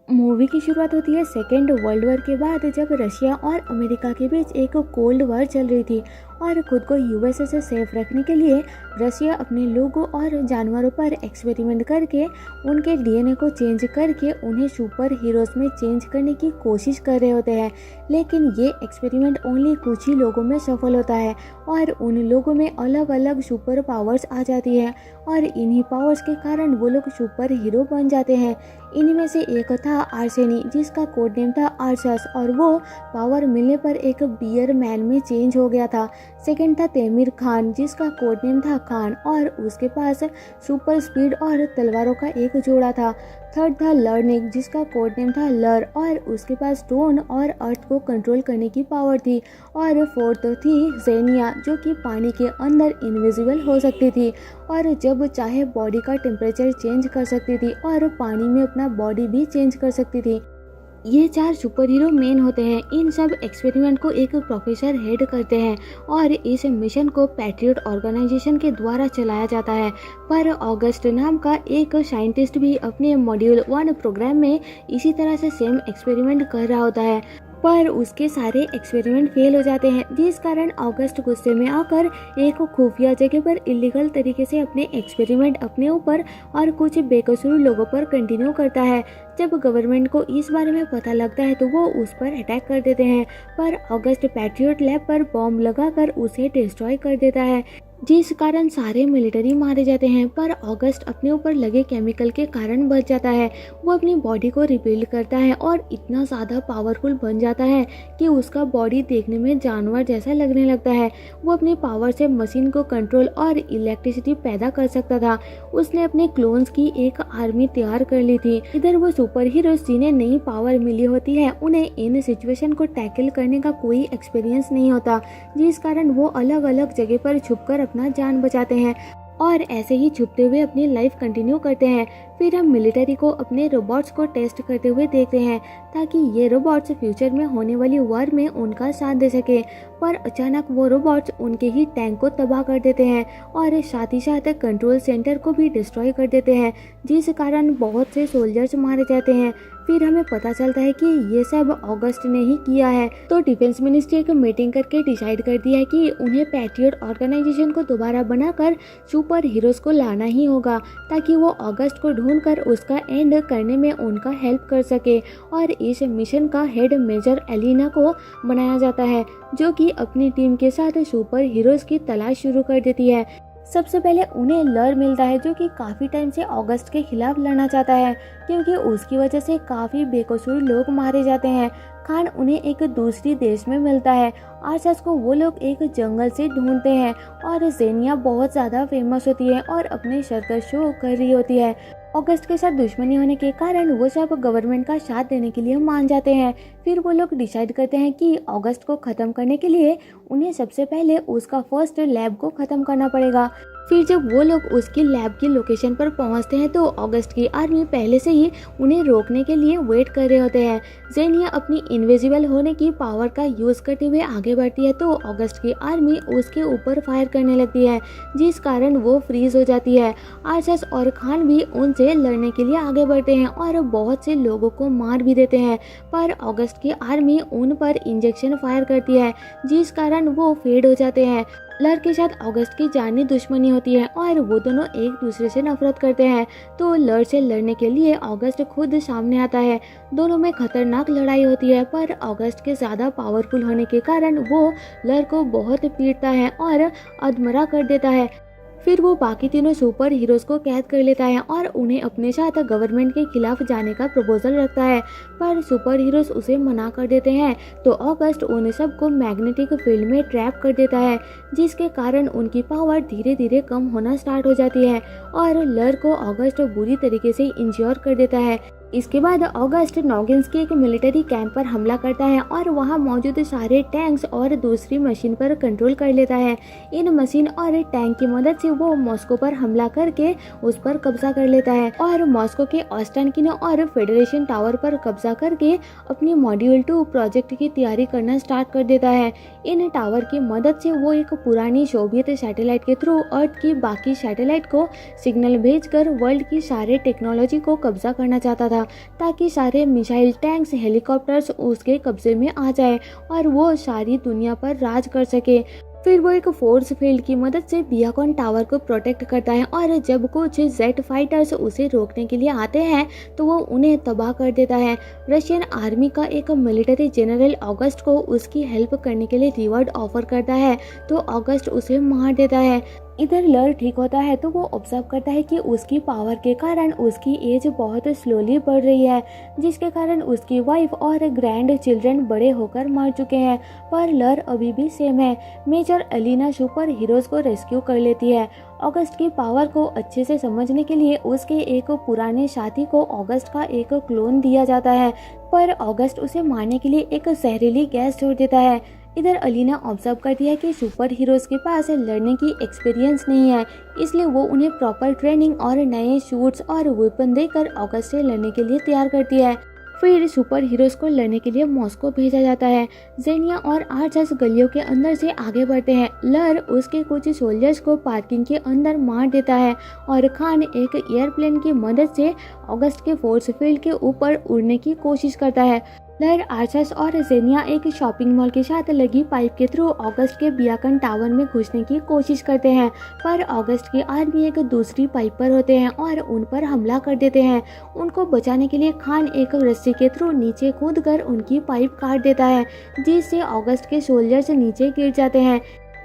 Movie की शुरुआत होती है सेकेंड वर्ल्ड वॉर के बाद, जब रशिया और अमेरिका के बीच एक कोल्ड वॉर चल रही थी और खुद को यूएसए से सेफ रखने के लिए रशिया अपने लोगों और जानवरों पर एक्सपेरिमेंट करके उनके डीएनए को चेंज करके उन्हें सुपर हीरोज में चेंज करने की कोशिश कर रहे होते हैं। लेकिन ये एक्सपेरिमेंट ओनली कुछ ही लोगों में सफल होता है और उन लोगों में अलग अलग सुपर पावर्स आ जाती है और इन्हीं पावर्स के कारण वो लोग सुपर हीरो बन जाते हैं। इनमें से एक था आर्सेनी, जिसका कोड नेम था आर्सस, और वो पावर मिलने पर एक बियर मैन में चेंज हो गया था। सेकंड था तेमिर खान, जिसका कोड नेम था खान और उसके पास सुपर स्पीड और तलवारों का एक जोड़ा था। थर्ड था लर्निक, जिसका कोड नेम था लर और उसके पास स्टोन और अर्थ को कंट्रोल करने की पावर थी। और फोर्थ थी जेनिया, जो कि पानी के अंदर इनविजिबल हो सकती थी और जब चाहे बॉडी का टेम्परेचर चेंज कर सकती थी और पानी में अपना बॉडी भी चेंज कर सकती थी। ये 4 सुपर हीरो मेन होते हैं। इन सब एक्सपेरिमेंट को एक प्रोफेसर हेड करते हैं और इस मिशन को पैट्रियट ऑर्गेनाइजेशन के द्वारा चलाया जाता है। पर ऑगस्ट नाम का एक साइंटिस्ट भी अपने मॉड्यूल 1 प्रोग्राम में इसी तरह से सेम एक्सपेरिमेंट कर रहा होता है, पर उसके सारे एक्सपेरिमेंट फेल हो जाते हैं, जिस कारण ऑगस्ट गुस्से में आकर एक खुफिया जगह पर इलीगल तरीके से अपने एक्सपेरिमेंट अपने ऊपर और कुछ बेकसूर लोगों पर कंटिन्यू करता है। जब गवर्नमेंट को इस बारे में पता लगता है तो वो उस पर अटैक कर देते हैं, पर ऑगस्ट पैट्रियट लैब पर बॉम्ब लगाकर उसे डिस्ट्रॉय कर देता है, जिस कारण सारे मिलिट्री मारे जाते हैं। पर ऑगस्ट अपने ऊपर लगे केमिकल के कारण बच जाता है। वो अपनी बॉडी को रिबिल्ड करता है और इतना ज़्यादा पावरफुल बन जाता है कि उसका बॉडी देखने में जानवर जैसा लगने लगता है। वो अपनी पावर से मशीन को कंट्रोल और इलेक्ट्रिसिटी पैदा कर सकता था। उसने अपने क्लोन्स की एक आर्मी तैयार कर ली थी। इधर वो सुपर हीरोज जिन्हें नई पावर मिली होती है, उन्हें इन सिचुएशन को टैकल करने का कोई एक्सपीरियंस नहीं होता, जिस कारण वो अलग अलग जगह पर छुपकर अपना जान बचाते हैं और ऐसे ही छुपते हुए अपनी लाइफ कंटिन्यू करते हैं। फिर हम मिलिट्री को अपने रोबोट्स को टेस्ट करते हुए देखते हैं ताकि ये रोबोट्स फ्यूचर में होने वाली वॉर में उनका साथ दे सके। पर अचानक वो रोबोट्स उनके ही टैंक को तबाह कर देते हैं और साथ ही साथ कंट्रोल सेंटर को भी डिस्ट्रॉय कर देते हैं, जिस कारण बहुत से सोल्जर्स मारे जाते हैं। फिर हमें पता चलता है कि ये सब ऑगस्ट ने ही किया है। तो डिफेंस मिनिस्ट्री एक मीटिंग करके डिसाइड कर दिया है कि उन्हें पैट्रियट ऑर्गेनाइजेशन को दोबारा बनाकर सुपर हीरोज को लाना ही होगा ताकि वो ऑगस्ट को ढूंढकर उसका एंड करने में उनका हेल्प कर सके। और इस मिशन का हेड मेजर एलिना को बनाया जाता है, जो कि अपनी टीम के साथ सुपर हीरोज की तलाश शुरू कर देती है। सबसे पहले उन्हें लर मिलता है, जो कि काफ़ी टाइम से ऑगस्ट के खिलाफ लड़ना चाहता है क्योंकि उसकी वजह से काफ़ी बेकसूर लोग मारे जाते हैं। खान उन्हें एक दूसरी देश में मिलता है। आर्सस को वो लोग एक जंगल से ढूंढते हैं और जेनिया बहुत ज़्यादा फेमस होती है और अपने सर्कस शो कर रही होती है। ऑगस्ट के साथ दुश्मनी होने के कारण वो सब गवर्नमेंट का साथ देने के लिए मान जाते हैं। फिर वो लोग डिसाइड करते हैं कि ऑगस्ट को ख़त्म करने के लिए उन्हें सबसे पहले उसका फर्स्ट लैब को ख़त्म करना पड़ेगा। फिर जब वो लोग उसकी लैब की लोकेशन पर पहुंचते हैं तो ऑगस्ट की आर्मी पहले से ही उन्हें रोकने के लिए वेट कर रहे होते हैं। जेनिया अपनी इनविजिबल होने की पावर का यूज़ करते हुए आगे बढ़ती है तो ऑगस्ट की आर्मी उसके ऊपर फायर करने लगती है, जिस कारण वो फ्रीज हो जाती है। आर्सस और खान भी उनसे लड़ने के लिए आगे बढ़ते हैं और बहुत से लोगों को मार भी देते हैं, पर ऑगस्ट की आर्मी उन पर इंजेक्शन फायर करती है, जिस कारण वो फेड हो जाते हैं। लर के साथ ऑगस्ट की जानी दुश्मनी होती है और वो दोनों एक दूसरे से नफरत करते हैं, तो लर से लड़ने के लिए ऑगस्ट खुद सामने आता है। दोनों में खतरनाक लड़ाई होती है, पर ऑगस्ट के ज़्यादा पावरफुल होने के कारण वो लर को बहुत पीटता है और अधमरा कर देता है। फिर वो बाकी तीनों सुपर हीरोज को कैद कर लेता है और उन्हें अपने साथ गवर्नमेंट के खिलाफ जाने का प्रपोजल रखता है, पर सुपर हीरोज उसे मना कर देते हैं। तो ऑगस्ट उन सबको मैग्नेटिक फील्ड में ट्रैप कर देता है, जिसके कारण उनकी पावर धीरे धीरे कम होना स्टार्ट हो जाती है और लर को ऑगस्ट बुरी तरीके से इंज्योर कर देता है। इसके बाद ऑगस्ट नॉगिन्स के एक मिलिट्री कैंप पर हमला करता है और वहां मौजूद सारे टैंक्स और दूसरी मशीन पर कंट्रोल कर लेता है। इन मशीन और टैंक की मदद से वो मॉस्को पर हमला करके उस पर कब्जा कर लेता है और मॉस्को के ऑस्टेनकिनो और फेडरेशन टावर पर कब्जा करके अपनी मॉड्यूल 2 प्रोजेक्ट की तैयारी करना स्टार्ट कर देता है। इन टावर की मदद से वो एक पुरानी सोवियत सैटेलाइट के थ्रू अर्थ की बाकी सैटेलाइट को सिग्नल भेजकर वर्ल्ड की सारे टेक्नोलॉजी को कब्जा करना चाहता था। था ताकि सारे मिसाइल, टैंक्स, हेलीकॉप्टर्स उसके कब्जे में आ जाए और वो सारी दुनिया पर राज कर सके। फिर वो एक फोर्स फील्ड की मदद से बियाकॉन टावर को प्रोटेक्ट करता है और जब कुछ जेट फाइटर्स उसे रोकने के लिए आते हैं तो वो उन्हें तबाह कर देता है। रशियन आर्मी का एक मिलिट्री जनरल ऑगस्ट को उसकी हेल्प करने के लिए रिवॉर्ड ऑफर करता है तो ऑगस्ट उसे मार देता है। इधर लर ठीक होता है तो वो ऑब्जर्व करता है कि उसकी पावर के कारण उसकी एज बहुत स्लोली बढ़ रही है, जिसके कारण उसकी वाइफ और ग्रैंड चिल्ड्रन बड़े होकर मर चुके हैं, पर लर अभी भी सेम है। मेजर एलिना सुपर हीरोज को रेस्क्यू कर लेती है। ऑगस्ट की पावर को अच्छे से समझने के लिए उसके एक पुराने साथी को ऑगस्ट का एक क्लोन दिया जाता है, पर ऑगस्ट उसे मारने के लिए एक जहरीली गैस छोड़ देता है। इधर अलीना ऑब्जर्व करती है कि सुपर हीरोज के पास लड़ने की एक्सपीरियंस नहीं है, इसलिए वो उन्हें प्रॉपर ट्रेनिंग और नए शूट्स और वेपन देकर ऑगस्ट से लड़ने के लिए तैयार करती है। फिर सुपर हीरोज को लड़ने के लिए मॉस्को भेजा जाता है। जेनिया और आर्चर्स गलियों के अंदर से आगे बढ़ते हैं। लर उसके कुछ सोल्जर्स को पार्किंग के अंदर मार देता है और खान एक एयरप्लेन की मदद से ऑगस्ट के फोर्स फील्ड के ऊपर उड़ने की कोशिश करता है। लर, आर्चर्स और जेनिया एक शॉपिंग मॉल के साथ लगी पाइप के थ्रू ऑगस्ट के बियाकन टावर में घुसने की कोशिश करते हैं, पर ऑगस्ट की आर्मी एक दूसरी पाइप पर होते हैं और उन पर हमला कर देते हैं। उनको बचाने के लिए खान एक रस्सी के थ्रू नीचे कूदकर उनकी पाइप काट देता है, जिससे ऑगस्ट के सोल्जर्स नीचे गिर जाते हैं।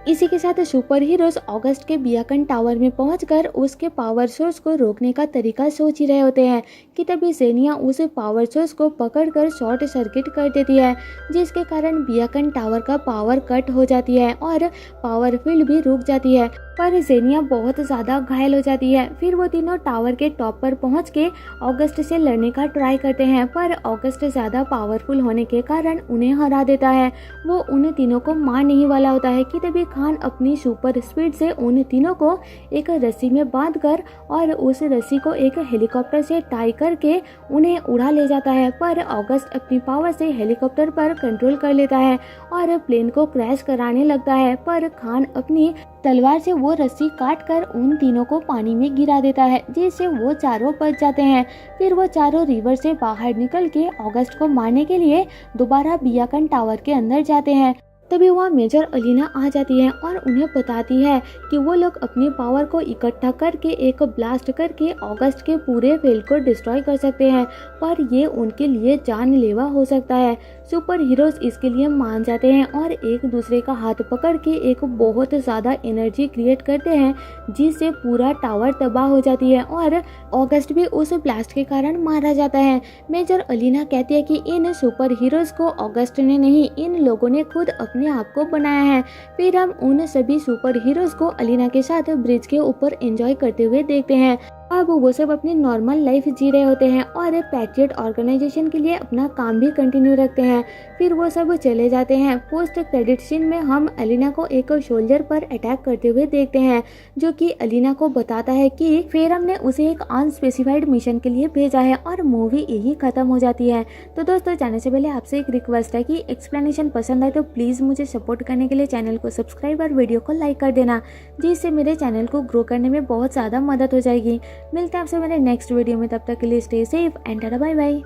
इसी के साथ सुपर हीरोज ऑगस्ट के बियाकन टावर में पहुंचकर उसके पावर सोर्स को रोकने का तरीका सोच ही रहे होते हैं कि तभी जेनिया उस पावर सोर्स को पकड़कर शॉर्ट सर्किट कर देती है, जिसके कारण बियाकन टावर का पावर कट हो जाती है और पावर फील्ड भी रुक जाती है। पर जेनिया बहुत ज़्यादा घायल हो जाती है। फिर वो तीनों टावर के टॉप पर पहुंच के ऑगस्ट से लड़ने का ट्राई करते हैं, पर ऑगस्ट ज़्यादा पावरफुल होने के कारण उन्हें हरा देता है। वो उन तीनों को मार नहीं वाला होता है कि तभी खान अपनी सुपर स्पीड से उन तीनों को एक रस्सी में बांधकर और उस रस्सी को एक हेलीकॉप्टर से टाई करके उन्हें उड़ा ले जाता है, पर ऑगस्ट अपनी पावर से हेलीकॉप्टर पर कंट्रोल कर लेता है और प्लेन को क्रैश कराने लगता है, पर खान अपनी तलवार से वो रस्सी काटकर उन तीनों को पानी में गिरा देता है, जिससे वो चारों बच जाते हैं। फिर वो चारों रिवर से बाहर निकल के ऑगस्ट को मारने के लिए दोबारा बियाकन टावर के अंदर जाते हैं। तभी वहाँ मेजर अलीना आ जाती है और उन्हें बताती है कि वो लोग अपनी पावर को इकट्ठा करके एक ब्लास्ट करके ऑगस्ट के पूरे फील्ड को डिस्ट्रॉय कर सकते हैं, पर ये उनके लिए जानलेवा हो सकता है। सुपर हीरोज इसके लिए मान जाते हैं और एक दूसरे का हाथ पकड़ के एक बहुत ज़्यादा एनर्जी क्रिएट करते हैं, जिससे पूरा टावर तबाह हो जाती है और ऑगस्ट भी उस ब्लास्ट के कारण मारा जाता है। मेजर अलीना कहती है कि इन सुपर हीरोज को ऑगस्ट ने नहीं, इन लोगों ने खुद अपने आप को बनाया है। फिर हम उन सभी सुपर हीरोज को अलीना के साथ ब्रिज के ऊपर एंजॉय करते हुए देखते हैं। अब वो सब अपनी नॉर्मल लाइफ जी रहे होते हैं और पैट्रियट ऑर्गेनाइजेशन के लिए अपना काम भी कंटिन्यू रखते हैं। फिर वो सब चले जाते हैं। पोस्ट क्रेडिट सीन में हम अलीना को एक सोल्जर पर अटैक करते हुए देखते हैं, जो कि अलीना को बताता है कि फेरम ने उसे एक अनस्पेसिफाइड मिशन के लिए भेजा है और मूवी यही खत्म हो जाती है। तो दोस्तों, जाने से पहले आपसे एक रिक्वेस्ट है कि एक्सप्लेनेशन पसंद आए तो प्लीज़ मुझे सपोर्ट करने के लिए चैनल को सब्सक्राइब और वीडियो को लाइक कर देना, जिससे मेरे चैनल को ग्रो करने में बहुत ज़्यादा मदद हो जाएगी। मिलते हैं आपसे मेरे नेक्स्ट वीडियो में, तब तक के लिए stay safe and tata bye bye.